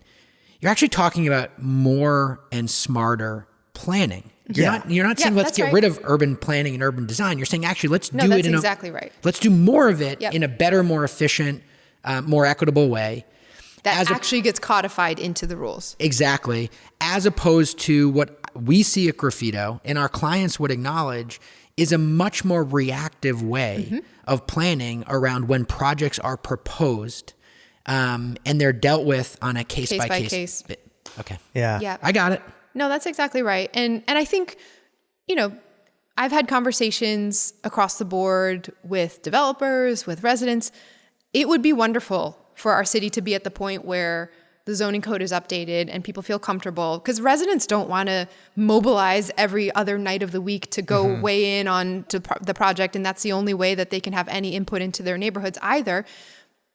you're actually talking about more and smarter planning. You're not saying let's get rid of urban planning and urban design. You're saying actually let's do it exactly right. Let's do more of it in a better, more efficient, more equitable way. That actually gets codified into the rules. Exactly. As opposed to what we see at Graffito and our clients would acknowledge is a much more reactive way of planning around when projects are proposed and they're dealt with on a case by case. Okay. Yeah. I got it. No, that's exactly right. And I think, I've had conversations across the board with developers, with residents. It would be wonderful for our city to be at the point where the zoning code is updated and people feel comfortable, because residents don't want to mobilize every other night of the week to go weigh in on to the project. And that's the only way that they can have any input into their neighborhoods either.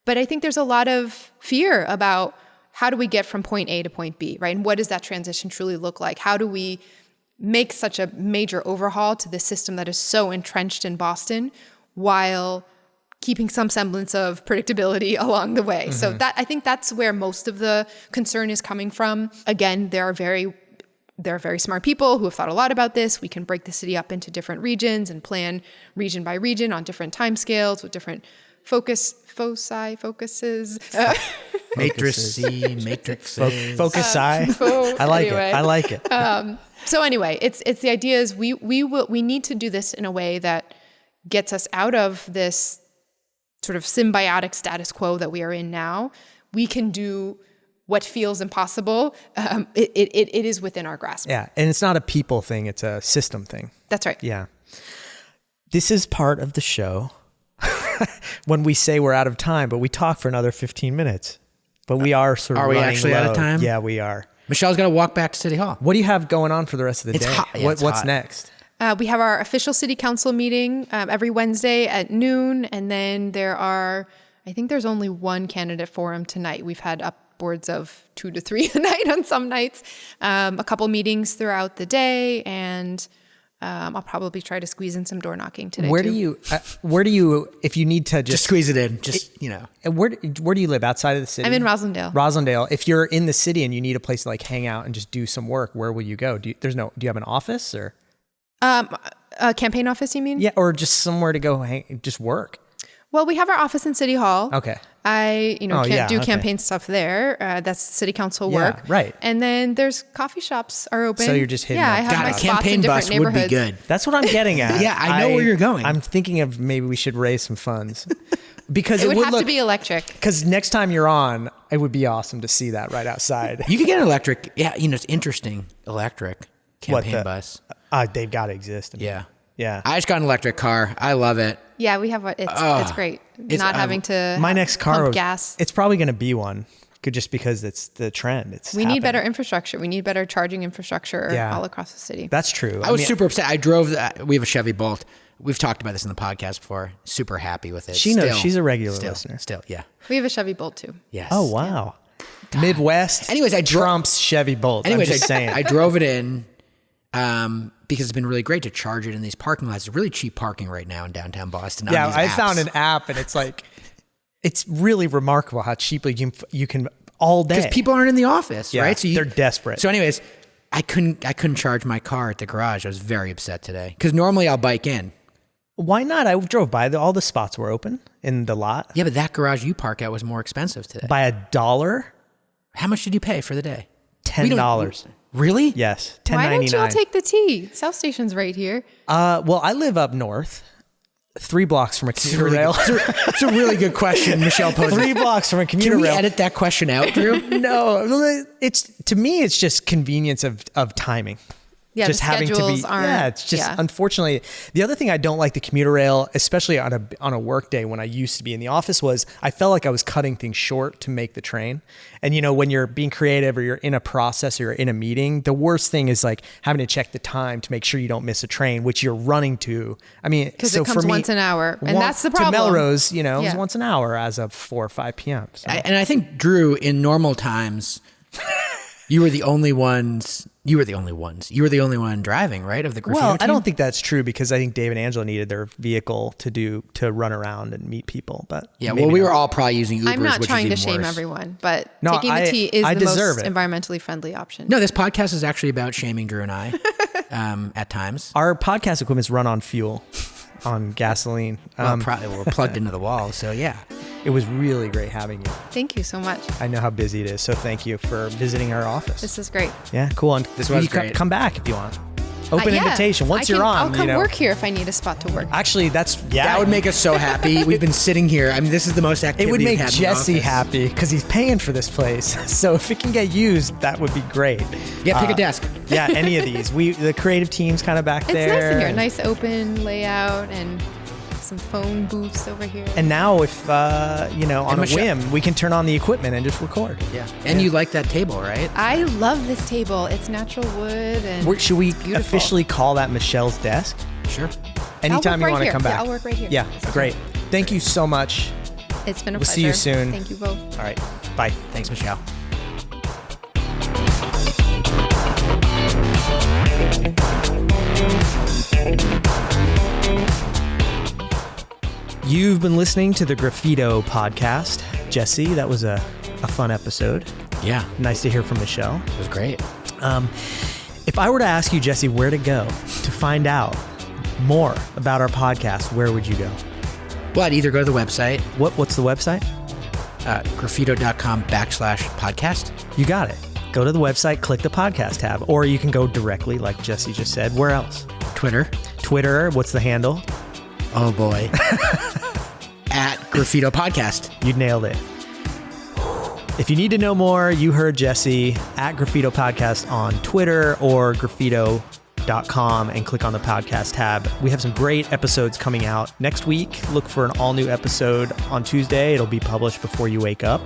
But I think there's a lot of fear about how do we get from point A to point B, right? And what does that transition truly look like? How do we make such a major overhaul to this system that is so entrenched in Boston while keeping some semblance of predictability along the way? So I think that's where most of the concern is coming from. Again, there are very smart people who have thought a lot about this. We can break the city up into different regions and plan region by region on different timescales with different focuses. Matrixes. Focus I like it. I like it. So anyway, it's the idea is we need to do this in a way that gets us out of this sort of symbiotic status quo that we are in now. We can do what feels impossible. It is within our grasp. Yeah, and it's not a people thing; it's a system thing. That's right. Yeah. This is part of the show when we say we're out of time, but we talk for another 15 minutes. But we are sort of running low. Are we actually out of time? Yeah, we are. Michelle's got to walk back to City Hall. What do you have going on for the rest of the It's day? hot. Yeah, it's What's hot. next? We have our official city council meeting every Wednesday at noon. And then I think there's only one candidate forum tonight. We've had upwards of 2 to 3 a night on some nights. A couple meetings throughout the day. And I'll probably try to squeeze in some door knocking today. Where too. do you, if you need to Just squeeze it in. where do you live? Outside of the city? I'm in Rosendale. Rosendale. If you're in the city and you need a place to like hang out and just do some work, where will you go? Do you have an office or? A campaign office, you mean? Yeah, or just somewhere to go just work. Well, we have our office in City Hall. Okay. I can't yeah, do okay. campaign stuff there. That's city council Yeah, work. right. And then there's coffee shops are open. So you're just hitting Yeah, up. I have God, my a spots in campaign different bus would neighborhoods. be good. That's what I'm getting at. Yeah, I know where you're going. I'm thinking of maybe we should raise some funds because It would have look, to be electric. because next time you're on, it would be awesome to see that right outside. You could get an electric. Yeah, it's interesting. Electric campaign the- bus. They've got to exist. I mean, Yeah. Yeah. I just got an electric car. I love it. Yeah, we have it's great. Not having to My next car, pump gas. it's probably going to be one, just because it's the trend. We need better infrastructure. We need better charging infrastructure Yeah. all across the city. That's true. I was super upset. I drove we have a Chevy Bolt. We've talked about this in the podcast before. Super happy with it. She knows. She's a regular listener. Still, yeah. We have a Chevy Bolt too. Yes. Oh wow. Midwest. Anyways, Trump's Chevy Bolt. Anyways, I'm just saying. I drove it in because it's been really great to charge it in these parking lots. It's really cheap parking right now in downtown Boston. on Yeah, these I apps. found an app, and it's really remarkable how cheaply you can all day. Because people aren't in the office, Yeah, right? they're desperate. So, anyways, I couldn't charge my car at the garage. I was very upset today because normally I'll bike in. Why not? I drove by. All the spots were open in the lot. Yeah, but that garage you park at was more expensive today. By $1, How much did you pay for the day? $10. Really? Yes, Why don't you all $10.99. take the T? South Station's right here. Well, I live up north, 3 blocks from a commuter rail. It's a really good question, Michelle posed. 3 blocks from a commuter Can we rail. edit that question out, Drew? No, to me, it's just convenience of timing. Yeah, just the having to be. schedules aren't. Yeah, it's just yeah. unfortunately the other thing I don't like the commuter rail, especially on a work day when I used to be in the office, was I felt like I was cutting things short to make the train. And when you're being creative or you're in a process or you're in a meeting, the worst thing is like having to check the time to make sure you don't miss a train, which you're running to. I mean, Because so it comes for me, once an hour, and that's the problem. To Melrose, it was Yeah. once an hour as of 4 or 5 p.m. So. And I think, Drew, in normal times, you were the only ones. You were the only one driving, right? Of the Graffito Well, I team? don't think that's true because I think Dave and Angela needed their vehicle to run around and meet people. But Yeah, maybe well, we not. were all probably using Ubers, I'm not which trying to is even shame worse. everyone, but No, taking the T is I the most deserve it. environmentally friendly option. No, this podcast is actually about shaming Drew and I at times. Our podcast equipment's run on fuel, on gasoline. Well, we're plugged into the wall, so yeah. It was really great having you. Thank you so much. I know how busy it is, so thank you for visiting our office. This is great. Yeah, cool. And This was you great. Come back if you want. Open Yeah, invitation. Once you're on, I'll come work here if I need a spot to work. Actually, That would make us so happy. We've been sitting here. I mean, this is the most activity It would we've make had in the Jesse office. happy because he's paying for this place. So if it can get used, that would be great. Yeah, pick a desk. Yeah, any of these. The creative team's kind of back It's there. nice in here. Nice open layout and some phone booths over here. And now, if on a Michelle- whim, we can turn on the equipment and just record. Yeah. And you like that table, right? I love this table. It's natural wood and Should we beautiful. officially call that Michelle's desk? Sure. Anytime you right want to here. come Yeah, back. I'll work right here. Yeah, great. Thank you so much. It's been a We'll pleasure. see you soon. Thank you both. All right, bye. Thanks, Michelle. You've been listening to the Graffito podcast. Jesse, that was a fun episode. Yeah, Nice to hear from Michelle. it was great. If I were to ask you, Jesse, where to go to find out more about our podcast, where would you go? Well, I'd either go to the website, What's the website? graffito.com/podcast. You got it. Go to the website, click the podcast tab, or you can go directly, like Jesse just said. Where else? Twitter. Twitter. What's the handle? Oh, boy. At Graffito Podcast. You nailed it. If you need to know more, you heard Jesse at Graffito Podcast on Twitter or graffito.com and click on the podcast tab. We have some great episodes coming out next week. Look for an all new episode on Tuesday. It'll be published before you wake up.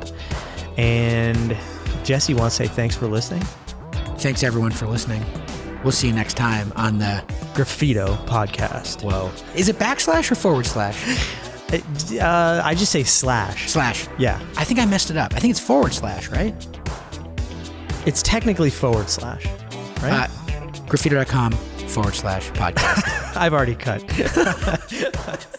And Jesse wants to say thanks for listening. thanks everyone for listening. We'll see you next time on the Graffito podcast. Whoa. Is it backslash or forward slash? I just say slash. Slash. Yeah. I think I messed it up. I think it's forward slash, right? It's technically forward slash, right? Graffito.com/podcast. I've already cut.